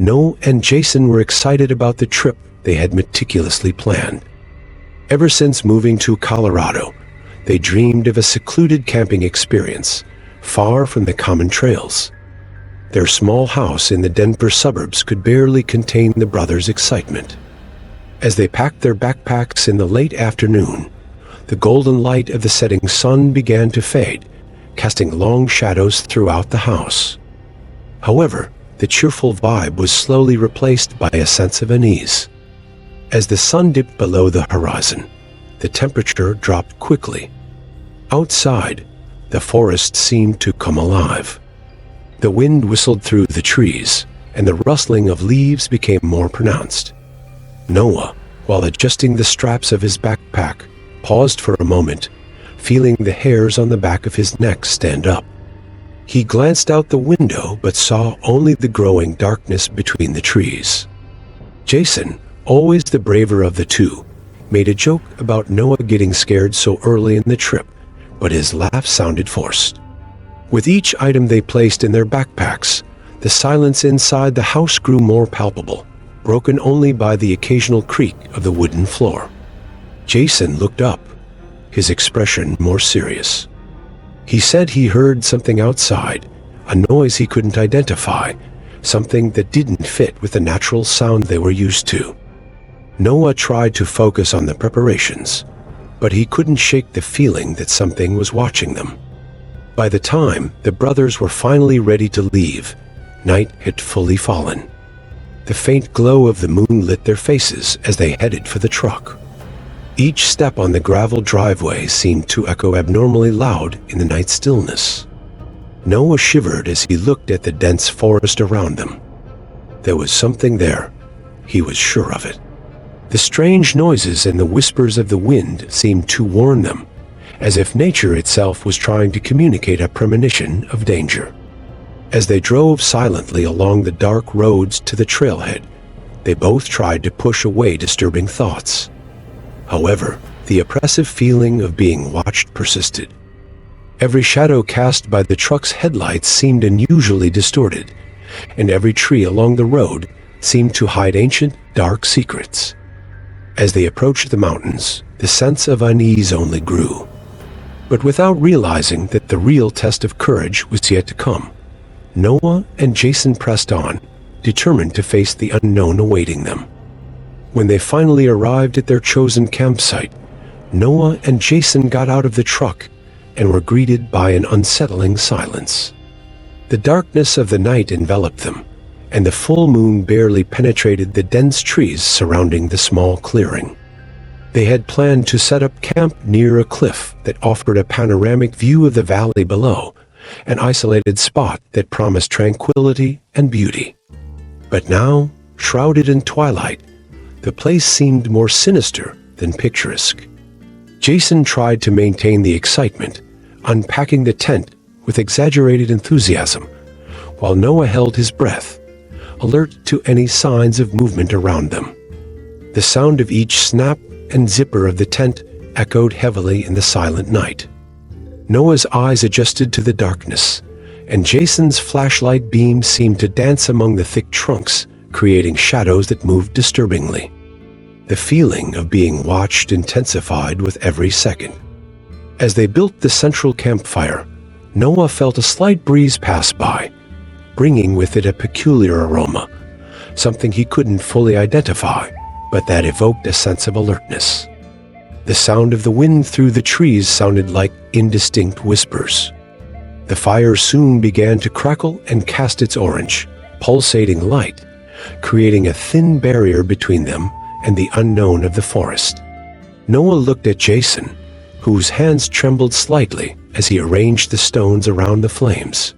Noah and Jason were excited about the trip they had meticulously planned. Ever since moving to Colorado, they dreamed of a secluded camping experience, far from the common trails. Their small house in the Denver suburbs could barely contain the brothers' excitement. As they packed their backpacks in the late afternoon, the golden light of the setting sun began to fade, casting long shadows throughout the house. However, the cheerful vibe was slowly replaced by a sense of unease. As the sun dipped below the horizon, the temperature dropped quickly. Outside, the forest seemed to come alive. The wind whistled through the trees, and the rustling of leaves became more pronounced. Noah, while adjusting the straps of his backpack, paused for a moment, feeling the hairs on the back of his neck stand up. He glanced out the window but saw only the growing darkness between the trees. Jason, always the braver of the two, made a joke about Noah getting scared so early in the trip, but his laugh sounded forced. With each item they placed in their backpacks, the silence inside the house grew more palpable, broken only by the occasional creak of the wooden floor. Jason looked up, his expression more serious. He said he heard something outside, a noise he couldn't identify, something that didn't fit with the natural sound they were used to. Noah tried to focus on the preparations, but he couldn't shake the feeling that something was watching them. By the time the brothers were finally ready to leave, night had fully fallen. The faint glow of the moon lit their faces as they headed for the truck. Each step on the gravel driveway seemed to echo abnormally loud in the night stillness. Noah shivered as he looked at the dense forest around them. There was something there, he was sure of it. The strange noises and the whispers of the wind seemed to warn them, as if nature itself was trying to communicate a premonition of danger. As they drove silently along the dark roads to the trailhead, they both tried to push away disturbing thoughts. However, the oppressive feeling of being watched persisted. Every shadow cast by the truck's headlights seemed unusually distorted, and every tree along the road seemed to hide ancient, dark secrets. As they approached the mountains, the sense of unease only grew. But without realizing that the real test of courage was yet to come, Noah and Jason pressed on, determined to face the unknown awaiting them. When they finally arrived at their chosen campsite, Noah and Jason got out of the truck and were greeted by an unsettling silence. The darkness of the night enveloped them, and the full moon barely penetrated the dense trees surrounding the small clearing. They had planned to set up camp near a cliff that offered a panoramic view of the valley below, an isolated spot that promised tranquility and beauty. But now, shrouded in twilight, the place seemed more sinister than picturesque. Jason tried to maintain the excitement, unpacking the tent with exaggerated enthusiasm, while Noah held his breath, alert to any signs of movement around them. The sound of each snap and zipper of the tent echoed heavily in the silent night. Noah's eyes adjusted to the darkness, and Jason's flashlight beam seemed to dance among the thick trunks, creating shadows that moved disturbingly. The feeling of being watched intensified with every second. As they built the central campfire, Noah felt a slight breeze pass by, bringing with it a peculiar aroma, something he couldn't fully identify, but that evoked a sense of alertness. The sound of the wind through the trees sounded like indistinct whispers. The fire soon began to crackle and cast its orange, pulsating light, creating a thin barrier between them and the unknown of the forest. Noah looked at Jason, whose hands trembled slightly as he arranged the stones around the flames.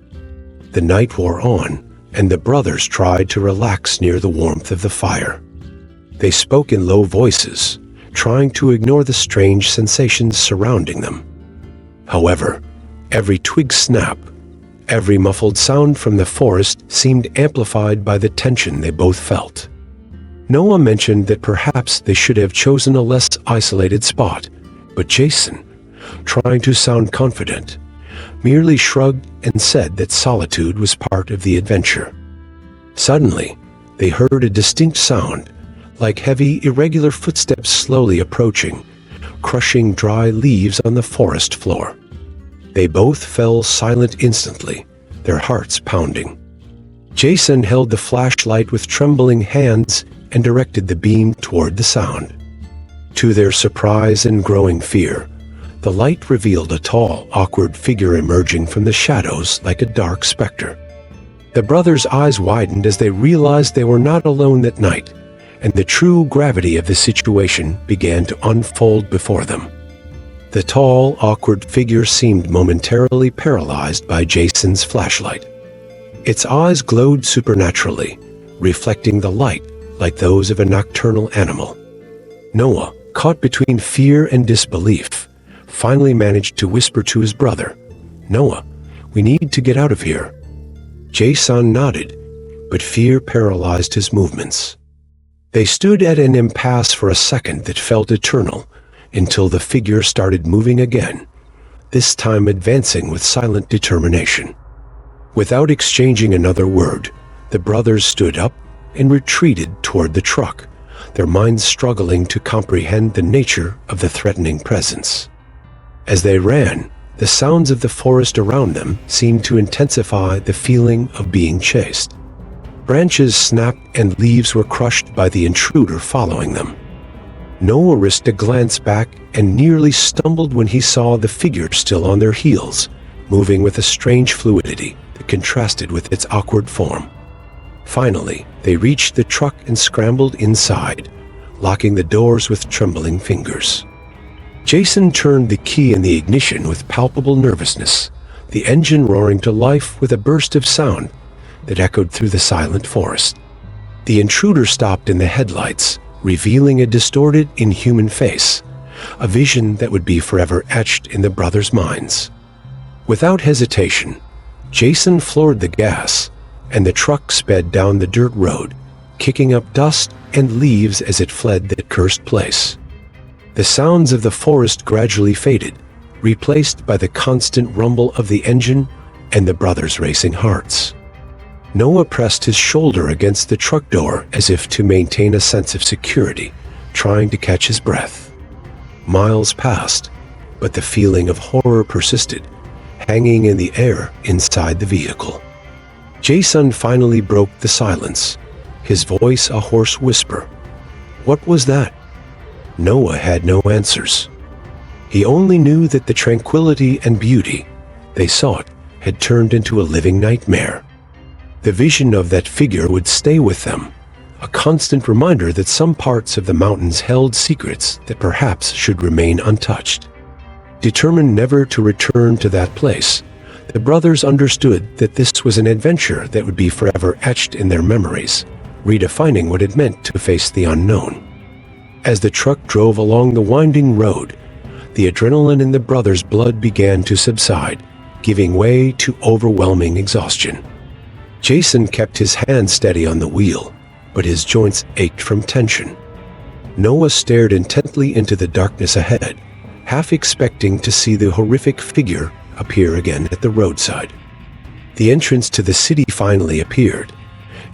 The night wore on, and the brothers tried to relax near the warmth of the fire. They spoke in low voices, trying to ignore the strange sensations surrounding them. However, every twig snap, every muffled sound from the forest seemed amplified by the tension they both felt. Noah mentioned that perhaps they should have chosen a less isolated spot, but Jason, trying to sound confident, merely shrugged and said that solitude was part of the adventure. Suddenly, they heard a distinct sound, like heavy, irregular footsteps slowly approaching, crushing dry leaves on the forest floor. They both fell silent instantly, their hearts pounding. Jason held the flashlight with trembling hands and directed the beam toward the sound. To their surprise and growing fear, the light revealed a tall, awkward figure emerging from the shadows like a dark specter. The brothers' eyes widened as they realized they were not alone that night, and the true gravity of the situation began to unfold before them. The tall, awkward figure seemed momentarily paralyzed by Jason's flashlight. Its eyes glowed supernaturally, reflecting the light like those of a nocturnal animal. Noah, caught between fear and disbelief, finally managed to whisper to his brother, "Noah, we need to get out of here." Jason nodded, but fear paralyzed his movements. They stood at an impasse for a second that felt eternal, until the figure started moving again, this time advancing with silent determination. Without exchanging another word, the brothers stood up and retreated toward the truck, their minds struggling to comprehend the nature of the threatening presence. As they ran, the sounds of the forest around them seemed to intensify the feeling of being chased. Branches snapped and leaves were crushed by the intruder following them. Noah risked a glance back and nearly stumbled when he saw the figure still on their heels, moving with a strange fluidity that contrasted with its awkward form. Finally, they reached the truck and scrambled inside, locking the doors with trembling fingers. Jason turned the key in the ignition with palpable nervousness, the engine roaring to life with a burst of sound that echoed through the silent forest. The intruder stopped in the headlights, revealing a distorted, inhuman face, a vision that would be forever etched in the brothers' minds. Without hesitation, Jason floored the gas, and the truck sped down the dirt road, kicking up dust and leaves as it fled that cursed place. The sounds of the forest gradually faded, replaced by the constant rumble of the engine and the brothers' racing hearts. Noah pressed his shoulder against the truck door as if to maintain a sense of security, trying to catch his breath. Miles passed, but the feeling of horror persisted, hanging in the air inside the vehicle. Jason finally broke the silence, his voice a hoarse whisper. What was that? Noah had no answers. He only knew that the tranquility and beauty they sought had turned into a living nightmare. The vision of that figure would stay with them, a constant reminder that some parts of the mountains held secrets that perhaps should remain untouched. Determined never to return to that place, the brothers understood that this was an adventure that would be forever etched in their memories, redefining what it meant to face the unknown. As the truck drove along the winding road, the adrenaline in the brothers' blood began to subside, giving way to overwhelming exhaustion. Jason kept his hand steady on the wheel, but his joints ached from tension. Noah stared intently into the darkness ahead, half expecting to see the horrific figure appear again at the roadside. The entrance to the city finally appeared,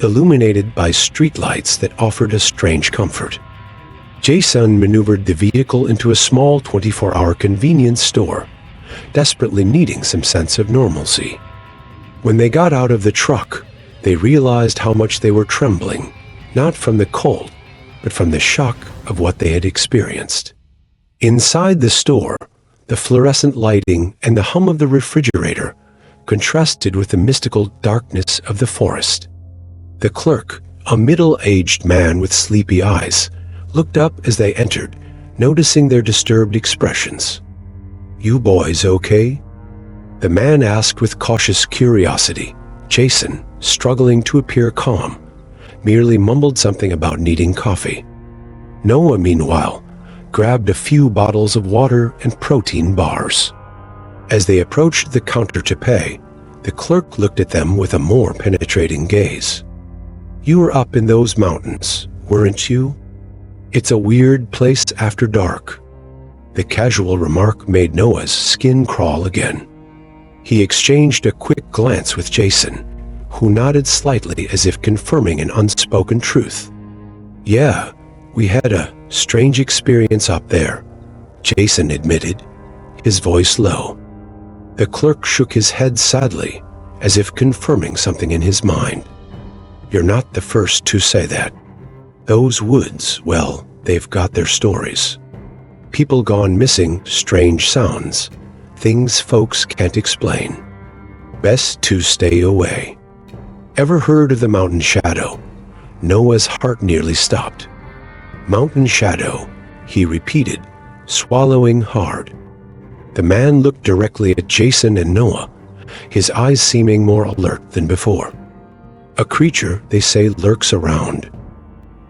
illuminated by streetlights that offered a strange comfort. Jason maneuvered the vehicle into a small 24-hour convenience store, desperately needing some sense of normalcy. When they got out of the truck, they realized how much they were trembling, not from the cold, but from the shock of what they had experienced. Inside the store, the fluorescent lighting and the hum of the refrigerator contrasted with the mystical darkness of the forest. The clerk, a middle-aged man with sleepy eyes, looked up as they entered, noticing their disturbed expressions. "You boys okay?" The man asked with cautious curiosity. Jason, struggling to appear calm, merely mumbled something about needing coffee. Noah, meanwhile, grabbed a few bottles of water and protein bars. As they approached the counter to pay, the clerk looked at them with a more penetrating gaze. "You were up in those mountains, weren't you? It's a weird place after dark." The casual remark made Noah's skin crawl again. He exchanged a quick glance with Jason, who nodded slightly as if confirming an unspoken truth. "Yeah, we had a strange experience up there," Jason admitted, his voice low. The clerk shook his head sadly, as if confirming something in his mind. "You're not the first to say that. Those woods, well, they've got their stories. People gone missing, strange sounds, things folks can't explain. Best to stay away." "Ever heard of the mountain shadow?" Noah's heart nearly stopped. "Mountain shadow," he repeated, swallowing hard. The man looked directly at Jason and Noah, his eyes seeming more alert than before. "A creature, they say, lurks around.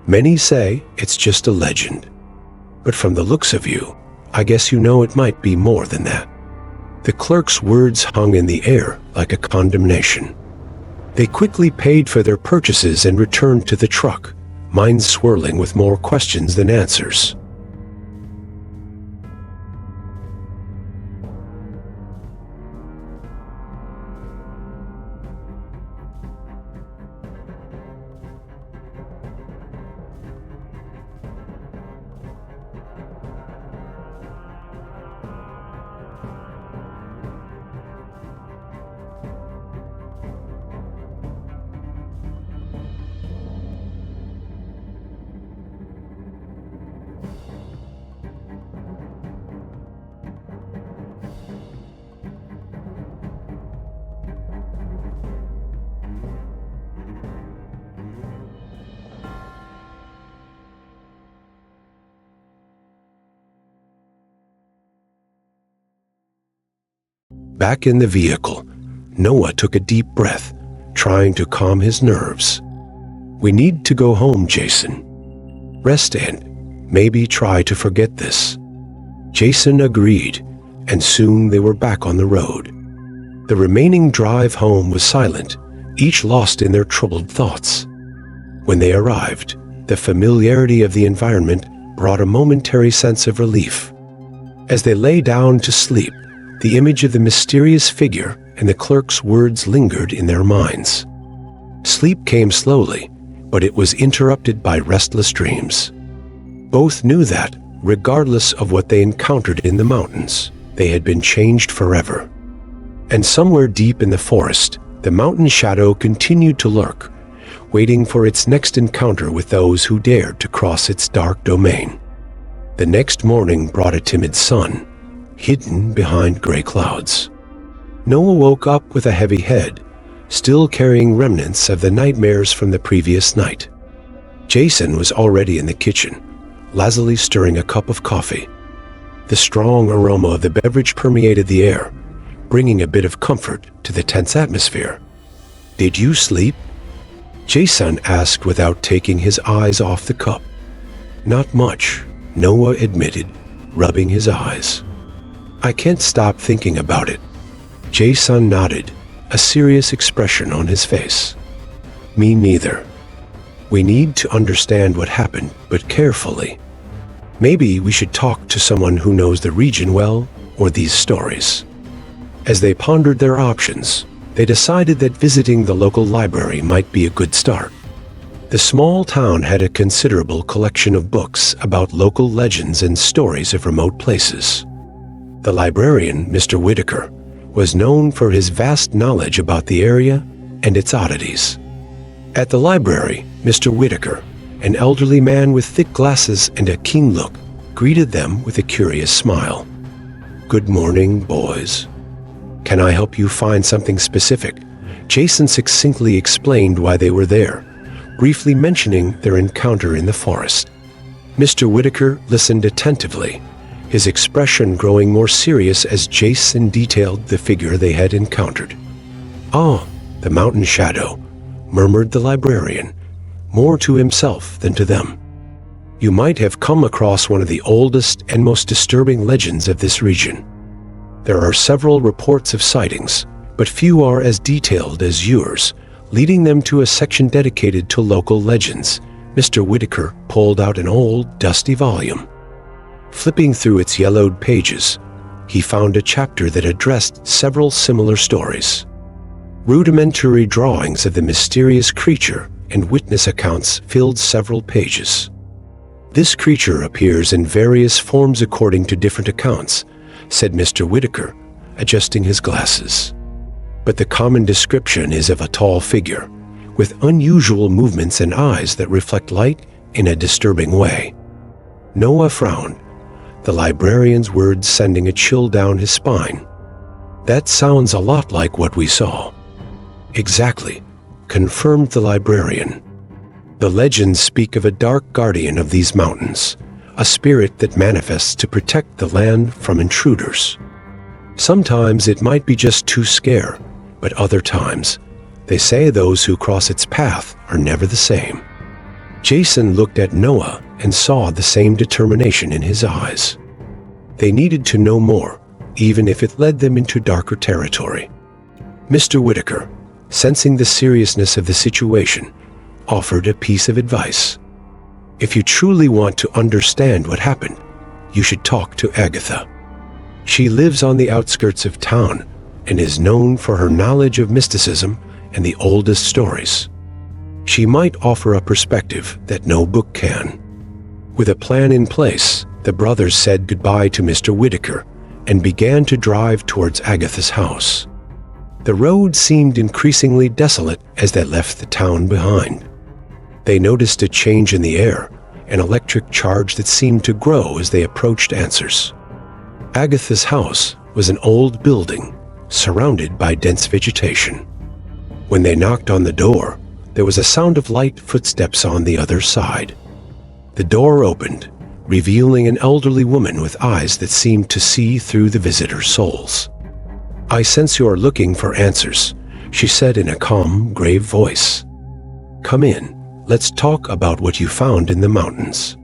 Many say it's just a legend. But from the looks of you, I guess you know it might be more than that." The clerk's words hung in the air like a condemnation. They quickly paid for their purchases and returned to the truck, minds swirling with more questions than answers. Back in the vehicle, Noah took a deep breath, trying to calm his nerves. "We need to go home, Jason. Rest and maybe try to forget this." Jason agreed, and soon they were back on the road. The remaining drive home was silent, each lost in their troubled thoughts. When they arrived, the familiarity of the environment brought a momentary sense of relief. As they lay down to sleep, the image of the mysterious figure and the clerk's words lingered in their minds. Sleep came slowly, but it was interrupted by restless dreams. Both knew that, regardless of what they encountered in the mountains, they had been changed forever. And somewhere deep in the forest, the mountain shadow continued to lurk, waiting for its next encounter with those who dared to cross its dark domain. The next morning brought a timid sun, hidden behind gray clouds. Noah woke up with a heavy head, still carrying remnants of the nightmares from the previous night. Jason was already in the kitchen, lazily stirring a cup of coffee. The strong aroma of the beverage permeated the air, bringing a bit of comfort to the tense atmosphere. "Did you sleep?" Jason asked without taking his eyes off the cup. "Not much," Noah admitted, rubbing his eyes. "I can't stop thinking about it." Jason nodded, a serious expression on his face. "Me neither. We need to understand what happened, but carefully. Maybe we should talk to someone who knows the region well, or these stories." As they pondered their options, they decided that visiting the local library might be a good start. The small town had a considerable collection of books about local legends and stories of remote places. The librarian, Mr. Whitaker, was known for his vast knowledge about the area and its oddities. At the library, Mr. Whitaker, an elderly man with thick glasses and a keen look, greeted them with a curious smile. "Good morning, boys. Can I help you find something specific?" Jason succinctly explained why they were there, briefly mentioning their encounter in the forest. Mr. Whitaker listened attentively, his expression growing more serious as Jason detailed the figure they had encountered. "Ah, the mountain shadow," murmured the librarian, more to himself than to them. "You might have come across one of the oldest and most disturbing legends of this region. There are several reports of sightings, but few are as detailed as yours, leading them to a section dedicated to local legends." Mr. Whitaker pulled out an old, dusty volume. Flipping through its yellowed pages, he found a chapter that addressed several similar stories. Rudimentary drawings of the mysterious creature and witness accounts filled several pages. "This creature appears in various forms according to different accounts," said Mr. Whitaker, adjusting his glasses. "But the common description is of a tall figure, with unusual movements and eyes that reflect light in a disturbing way." Noah frowned, the librarian's words sending a chill down his spine. "That sounds a lot like what we saw." "Exactly," confirmed the librarian. "The legends speak of a dark guardian of these mountains, a spirit that manifests to protect the land from intruders. Sometimes it might be just too scary, but other times, they say those who cross its path are never the same." Jason looked at Noah and saw the same determination in his eyes. They needed to know more, even if it led them into darker territory. Mr. Whitaker, sensing the seriousness of the situation, offered a piece of advice. "If you truly want to understand what happened, you should talk to Agatha. She lives on the outskirts of town and is known for her knowledge of mysticism and the oldest stories. She might offer a perspective that no book can." With a plan in place, the brothers said goodbye to Mr. Whitaker and began to drive towards Agatha's house. The road seemed increasingly desolate as they left the town behind. They noticed a change in the air, an electric charge that seemed to grow as they approached Answers. Agatha's house was an old building, surrounded by dense vegetation. When they knocked on the door, there was a sound of light footsteps on the other side. The door opened, revealing an elderly woman with eyes that seemed to see through the visitors' souls. "I sense you are looking for answers," she said in a calm, grave voice. "Come in. Let's talk about what you found in the mountains."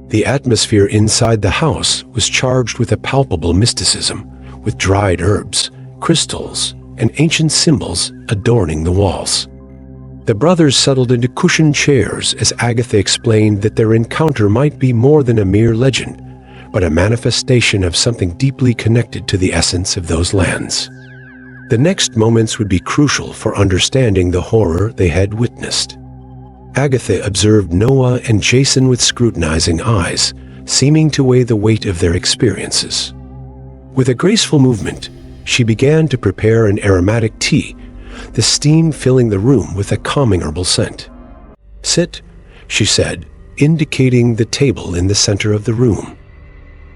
The atmosphere inside the house was charged with a palpable mysticism, with dried herbs, crystals, and ancient symbols adorning the walls. The brothers settled into cushioned chairs as Agatha explained that their encounter might be more than a mere legend, but a manifestation of something deeply connected to the essence of those lands. The next moments would be crucial for understanding the horror they had witnessed. Agatha observed Noah and Jason with scrutinizing eyes, seeming to weigh the weight of their experiences. With a graceful movement, she began to prepare an aromatic tea, the steam filling the room with a calming herbal scent. "Sit," she said, indicating the table in the center of the room.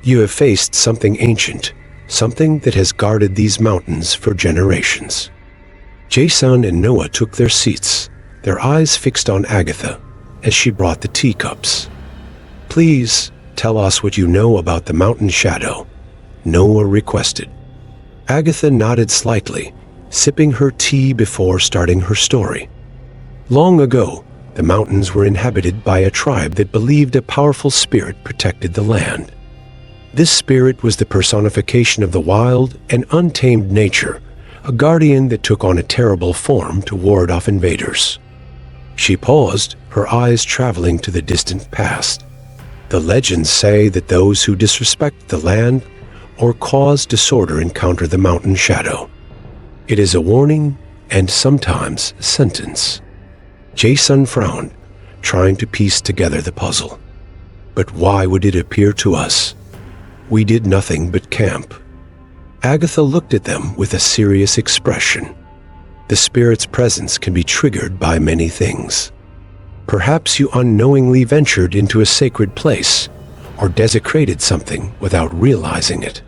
"You have faced something ancient, something that has guarded these mountains for generations." Jason and Noah took their seats, their eyes fixed on Agatha as she brought the teacups. "Please tell us what you know about the mountain shadow," Noah requested. Agatha nodded slightly, sipping her tea before starting her story. "Long ago, the mountains were inhabited by a tribe that believed a powerful spirit protected the land. This spirit was the personification of the wild and untamed nature, a guardian that took on a terrible form to ward off invaders." She paused, her eyes traveling to the distant past. "The legends say that those who disrespect the land or cause disorder encounter the mountain shadow. It is a warning and sometimes a sentence." Jason frowned, trying to piece together the puzzle. "But why would it appear to us? We did nothing but camp." Agatha looked at them with a serious expression. "The spirit's presence can be triggered by many things. Perhaps you unknowingly ventured into a sacred place or desecrated something without realizing it.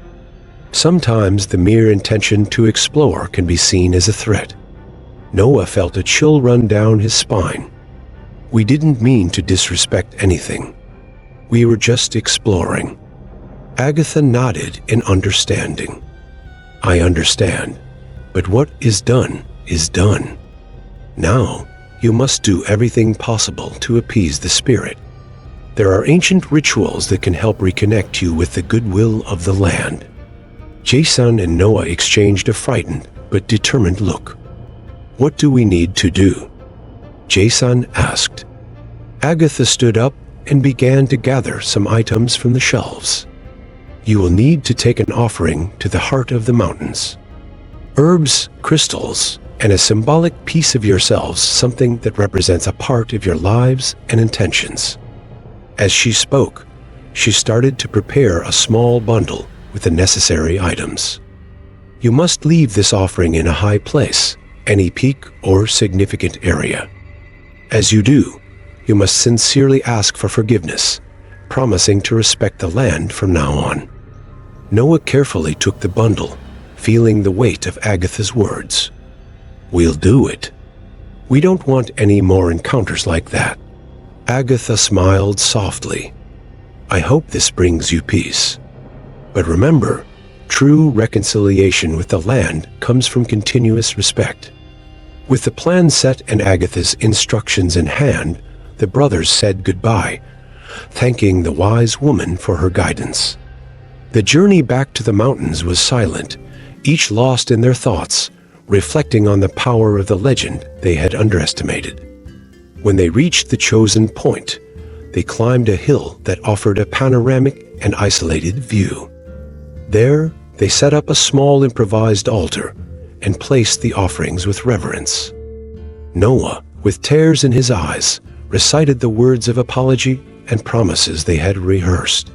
Sometimes the mere intention to explore can be seen as a threat." Noah felt a chill run down his spine. "We didn't mean to disrespect anything. We were just exploring." Agatha nodded in understanding. "I understand, but what is done is done. Now, you must do everything possible to appease the spirit. There are ancient rituals that can help reconnect you with the goodwill of the land." Jason and Noah exchanged a frightened but determined look. "What do we need to do?" Jason asked. Agatha stood up and began to gather some items from the shelves. "You will need to take an offering to the heart of the mountains. Herbs, crystals, and a symbolic piece of yourselves, something that represents a part of your lives and intentions. As she spoke, she started to prepare a small bundle with the necessary items. You must leave this offering in a high place, any peak or significant area. As you do, you must sincerely ask for forgiveness, promising to respect the land from now on. Noah carefully took the bundle, feeling the weight of Agatha's words. We'll do it. We don't want any more encounters like that. Agatha smiled softly. I hope this brings you peace. But remember, true reconciliation with the land comes from continuous respect. With the plan set and Agatha's instructions in hand, the brothers said goodbye, thanking the wise woman for her guidance. The journey back to the mountains was silent, each lost in their thoughts, reflecting on the power of the legend they had underestimated. When they reached the chosen point, they climbed a hill that offered a panoramic and isolated view. There, they set up a small improvised altar and placed the offerings with reverence. Noah, with tears in his eyes, recited the words of apology and promises they had rehearsed.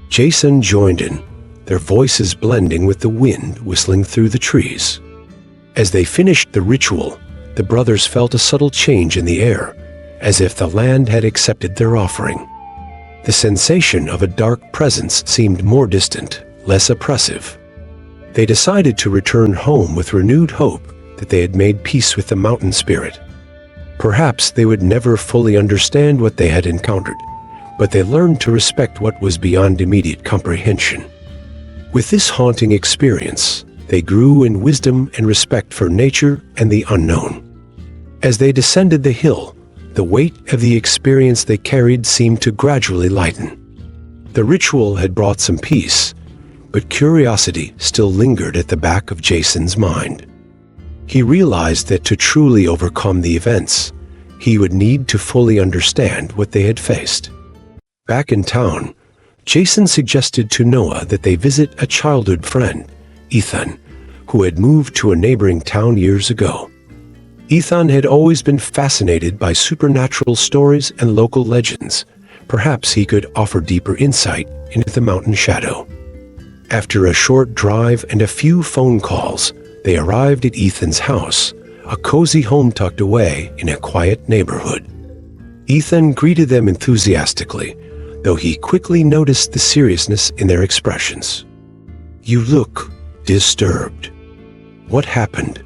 Jason joined in, their voices blending with the wind whistling through the trees. As they finished the ritual, the brothers felt a subtle change in the air, as if the land had accepted their offering. The sensation of a dark presence seemed more distant, less oppressive. They decided to return home with renewed hope that they had made peace with the mountain spirit. Perhaps they would never fully understand what they had encountered, but they learned to respect what was beyond immediate comprehension. With this haunting experience, they grew in wisdom and respect for nature and the unknown. As they descended the hill, the weight of the experience they carried seemed to gradually lighten. The ritual had brought some peace, but curiosity still lingered at the back of Jason's mind. He realized that to truly overcome the events, he would need to fully understand what they had faced. Back in town, Jason suggested to Noah that they visit a childhood friend, Ethan, who had moved to a neighboring town years ago. Ethan had always been fascinated by supernatural stories and local legends. Perhaps he could offer deeper insight into the mountain shadow. After a short drive and a few phone calls, they arrived at Ethan's house, a cozy home tucked away in a quiet neighborhood. Ethan greeted them enthusiastically, though he quickly noticed the seriousness in their expressions. You look disturbed. What happened?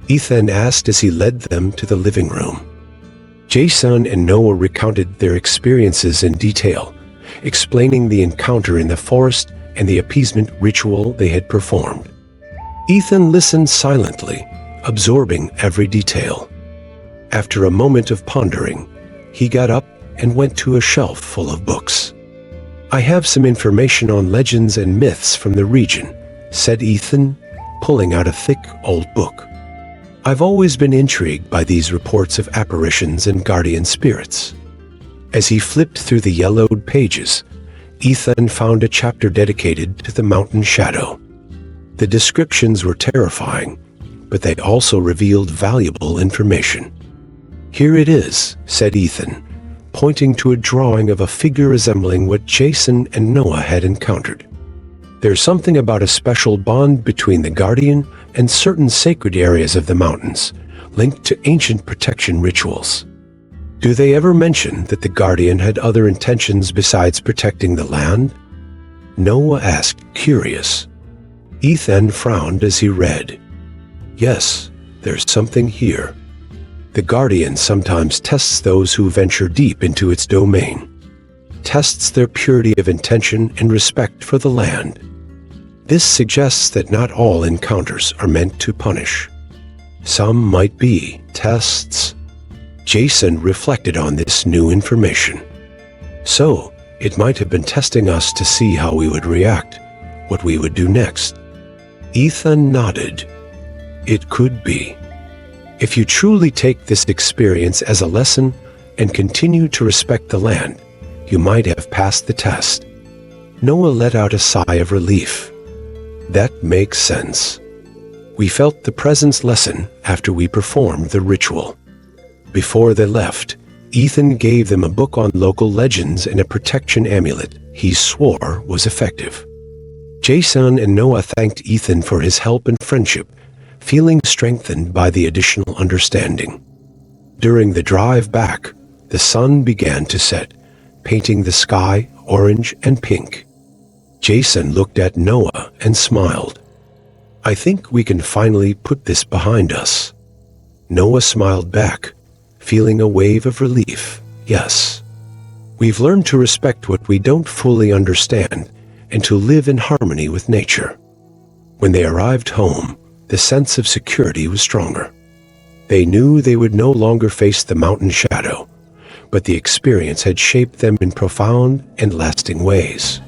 Ethan asked as he led them to the living room. Jason and Noah recounted their experiences in detail, explaining the encounter in the forest and the appeasement ritual they had performed. Ethan listened silently, absorbing every detail. After a moment of pondering, he got up and went to a shelf full of books. I have some information on legends and myths from the region, said Ethan, pulling out a thick old book. I've always been intrigued by these reports of apparitions and guardian spirits. As he flipped through the yellowed pages, Ethan found a chapter dedicated to the mountain shadow. The descriptions were terrifying, but they also revealed valuable information. Here it is, said Ethan, pointing to a drawing of a figure resembling what Jason and Noah had encountered. There's something about a special bond between the guardian and certain sacred areas of the mountains, linked to ancient protection rituals. Do they ever mention that the guardian had other intentions besides protecting the land? Noah asked, curious. Ethan frowned as he read. Yes, there's something here. The guardian sometimes tests those who venture deep into its domain, tests their purity of intention and respect for the land. This suggests that not all encounters are meant to punish. Some might be tests. Jason reflected on this new information. So, it might have been testing us to see how we would react, what we would do next. Ethan nodded. It could be. If you truly take this experience as a lesson and continue to respect the land, you might have passed the test. Noah let out a sigh of relief. That makes sense. We felt the presence lessen after we performed the ritual. Before they left, Ethan gave them a book on local legends and a protection amulet he swore was effective. Jason and Noah thanked Ethan for his help and friendship, feeling strengthened by the additional understanding. During the drive back, the sun began to set, painting the sky orange and pink. Jason looked at Noah and smiled. "I think we can finally put this behind us." Noah smiled back, feeling a wave of relief. "Yes. We've learned to respect what we don't fully understand and to live in harmony with nature." When they arrived home, the sense of security was stronger. They knew they would no longer face the mountain shadow, but the experience had shaped them in profound and lasting ways.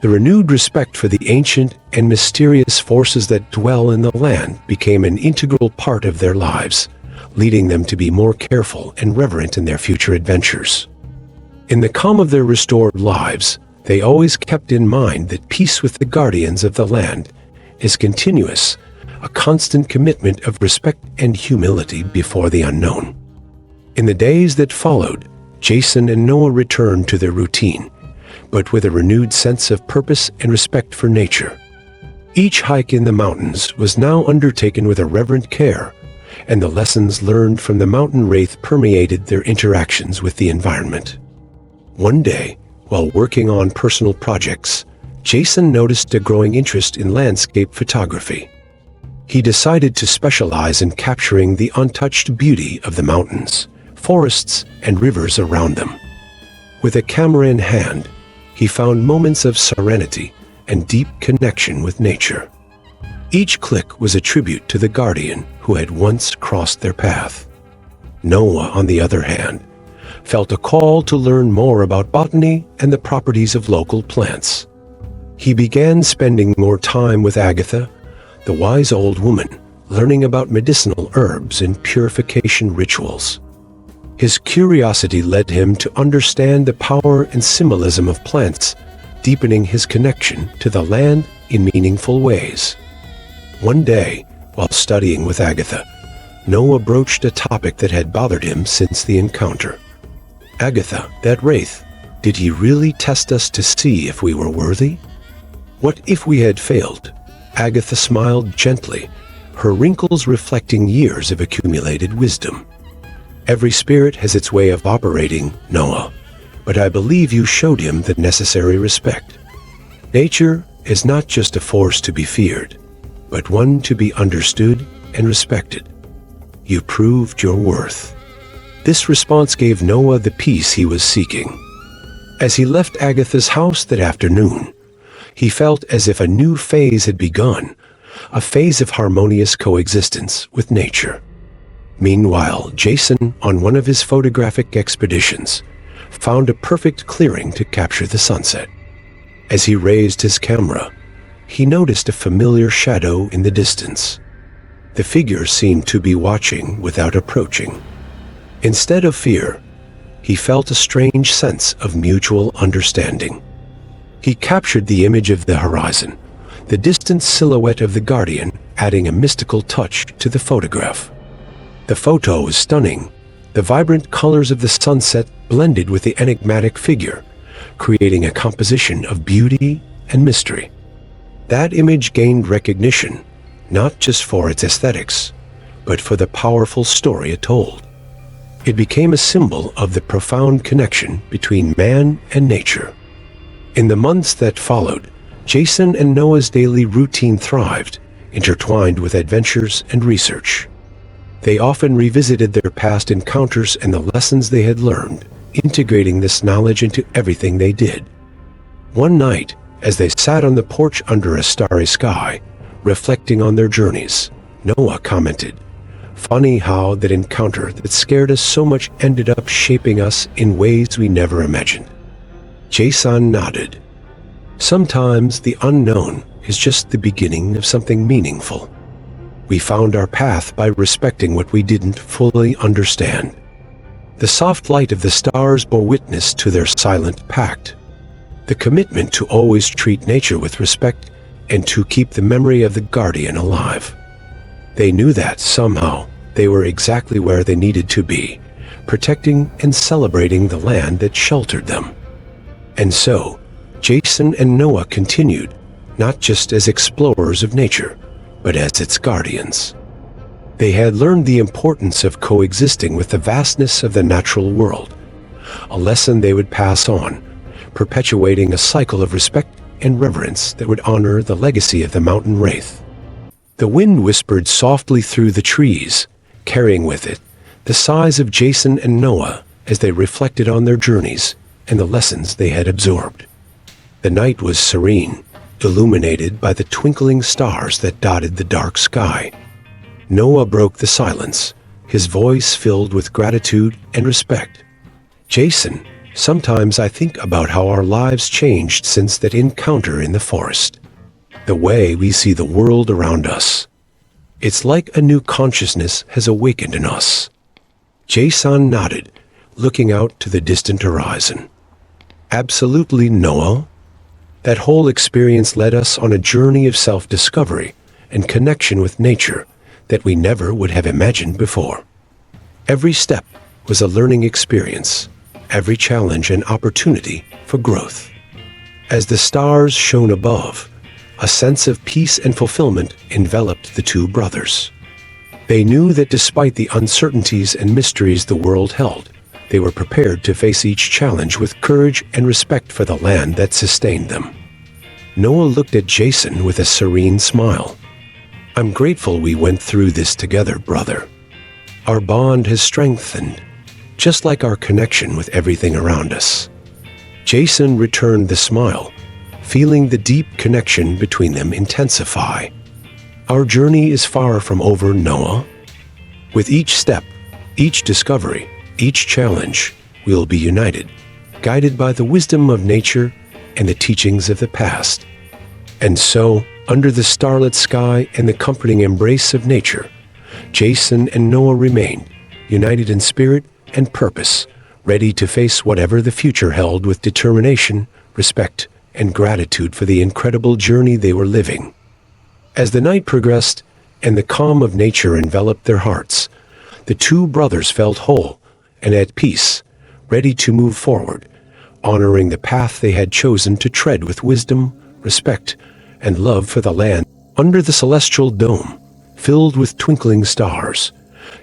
The renewed respect for the ancient and mysterious forces that dwell in the land became an integral part of their lives, leading them to be more careful and reverent in their future adventures. In the calm of their restored lives, they always kept in mind that peace with the guardians of the land is continuous, a constant commitment of respect and humility before the unknown. In the days that followed, Jason and Noah returned to their routine, but with a renewed sense of purpose and respect for nature. Each hike in the mountains was now undertaken with a reverent care, and the lessons learned from the mountain wraith permeated their interactions with the environment. One day, while working on personal projects, Jason noticed a growing interest in landscape photography. He decided to specialize in capturing the untouched beauty of the mountains, forests, and rivers around them. With a camera in hand, he found moments of serenity and deep connection with nature. Each click was a tribute to the guardian who had once crossed their path. Noah, on the other hand, felt a call to learn more about botany and the properties of local plants. He began spending more time with Agatha, the wise old woman, learning about medicinal herbs and purification rituals. His curiosity led him to understand the power and symbolism of plants, deepening his connection to the land in meaningful ways. One day, while studying with Agatha, Noah broached a topic that had bothered him since the encounter. "Agatha, that wraith, did he really test us to see if we were worthy? What if we had failed?" Agatha smiled gently, her wrinkles reflecting years of accumulated wisdom. "Every spirit has its way of operating, Noah, but I believe you showed him the necessary respect. Nature is not just a force to be feared, but one to be understood and respected. You proved your worth." This response gave Noah the peace he was seeking. As he left Agatha's house that afternoon, he felt as if a new phase had begun, a phase of harmonious coexistence with nature. Meanwhile, Jason, on one of his photographic expeditions, found a perfect clearing to capture the sunset. As he raised his camera, he noticed a familiar shadow in the distance. The figure seemed to be watching without approaching. Instead of fear, he felt a strange sense of mutual understanding. He captured the image of the horizon, the distant silhouette of the guardian adding a mystical touch to the photograph. The photo was stunning. The vibrant colors of the sunset blended with the enigmatic figure, creating a composition of beauty and mystery. That image gained recognition, not just for its aesthetics, but for the powerful story it told. It became a symbol of the profound connection between man and nature. In the months that followed, Jason and Noah's daily routine thrived, intertwined with adventures and research. They often revisited their past encounters and the lessons they had learned, integrating this knowledge into everything they did. One night, as they sat on the porch under a starry sky, reflecting on their journeys, Noah commented, "Funny how that encounter that scared us so much ended up shaping us in ways we never imagined." Jason nodded. Sometimes the unknown is just the beginning of something meaningful. We found our path by respecting what we didn't fully understand. The soft light of the stars bore witness to their silent pact, the commitment to always treat nature with respect and to keep the memory of the guardian alive. They knew that, somehow, they were exactly where they needed to be, protecting and celebrating the land that sheltered them. And so, Jason and Noah continued, not just as explorers of nature, but as its guardians. They had learned the importance of coexisting with the vastness of the natural world, a lesson they would pass on, perpetuating a cycle of respect and reverence that would honor the legacy of the mountain wraith. The wind whispered softly through the trees, carrying with it the sighs of Jason and Noah as they reflected on their journeys and the lessons they had absorbed. The night was serene, illuminated by the twinkling stars that dotted the dark sky. Noah broke the silence, his voice filled with gratitude and respect. "Jason, sometimes I think about how our lives changed since that encounter in the forest. The way we see the world around us. It's like a new consciousness has awakened in us." Jason nodded, looking out to the distant horizon. "Absolutely, Noah. That whole experience led us on a journey of self-discovery and connection with nature that we never would have imagined before. Every step was a learning experience, every challenge an opportunity for growth." As the stars shone above, a sense of peace and fulfillment enveloped the two brothers. They knew that despite the uncertainties and mysteries the world held, they were prepared to face each challenge with courage and respect for the land that sustained them. Noah looked at Jason with a serene smile. "I'm grateful we went through this together, brother. Our bond has strengthened, just like our connection with everything around us." Jason returned the smile, feeling the deep connection between them intensify. "Our journey is far from over, Noah. With each step, each discovery, each challenge, we'll be united, guided by the wisdom of nature and the teachings of the past." And so, under the starlit sky and the comforting embrace of nature, Jason and Noah remained, united in spirit and purpose, ready to face whatever the future held with determination, respect, and gratitude for the incredible journey they were living. As the night progressed and the calm of nature enveloped their hearts, the two brothers felt whole and at peace, ready to move forward, honoring the path they had chosen to tread with wisdom, respect, and love for the land. Under the celestial dome, filled with twinkling stars,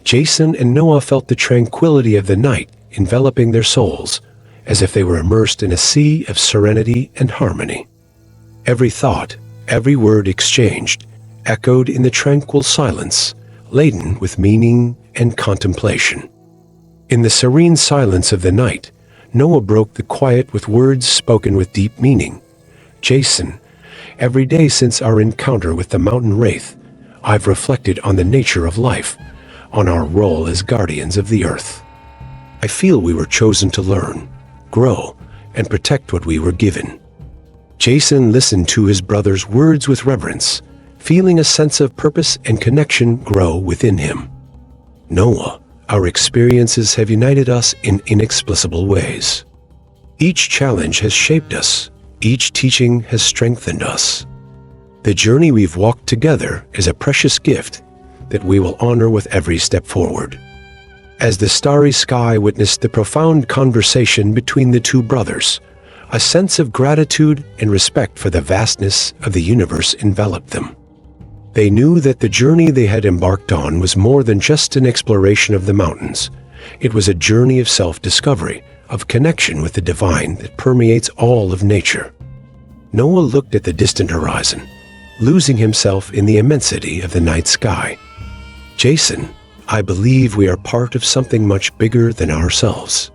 Jason and Noah felt the tranquility of the night enveloping their souls, as if they were immersed in a sea of serenity and harmony. Every thought, every word exchanged, echoed in the tranquil silence, laden with meaning and contemplation. In the serene silence of the night, Noah broke the quiet with words spoken with deep meaning. "Jason, every day since our encounter with the mountain wraith, I've reflected on the nature of life, on our role as guardians of the earth. I feel we were chosen to learn, grow, and protect what we were given." Jason listened to his brother's words with reverence, feeling a sense of purpose and connection grow within him. "Noah, our experiences have united us in inexplicable ways. Each challenge has shaped us, each teaching has strengthened us. The journey we've walked together is a precious gift that we will honor with every step forward." As the starry sky witnessed the profound conversation between the two brothers, a sense of gratitude and respect for the vastness of the universe enveloped them. They knew that the journey they had embarked on was more than just an exploration of the mountains. It was a journey of self-discovery, of connection with the divine that permeates all of nature. Noah looked at the distant horizon, losing himself in the immensity of the night sky. "Jason, I believe we are part of something much bigger than ourselves.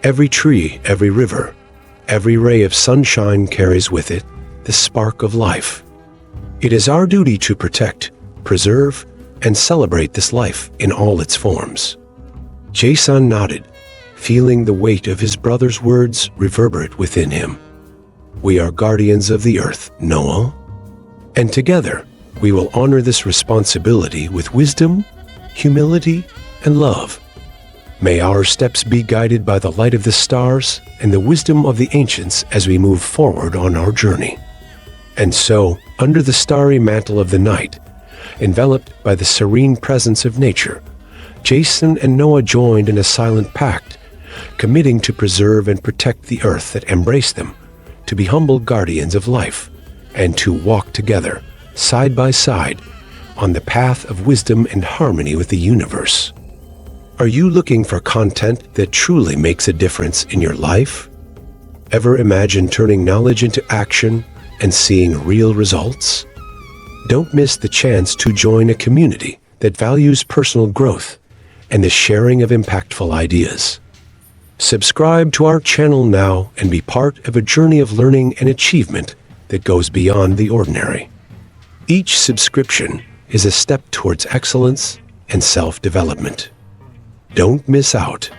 Every tree, every river, every ray of sunshine carries with it the spark of life. It is our duty to protect, preserve, and celebrate this life in all its forms." Jason nodded, feeling the weight of his brother's words reverberate within him. "We are guardians of the earth, Noah. And together, we will honor this responsibility with wisdom, humility, and love. May our steps be guided by the light of the stars and the wisdom of the ancients as we move forward on our journey." And so, under the starry mantle of the night, Enveloped by the serene presence of nature, Jason and Noah joined in a silent pact, committing to preserve and protect the earth that embraced them, to be humble guardians of life, and to walk together, side by side, on the path of wisdom and harmony with the universe. Are you looking for content that truly makes a difference in your life? Ever imagine turning knowledge into action and seeing real results? Don't miss the chance to join a community that values personal growth and the sharing of impactful ideas. Subscribe to our channel now and be part of a journey of learning and achievement that goes beyond the ordinary. Each subscription is a step towards excellence and self-development. Don't miss out.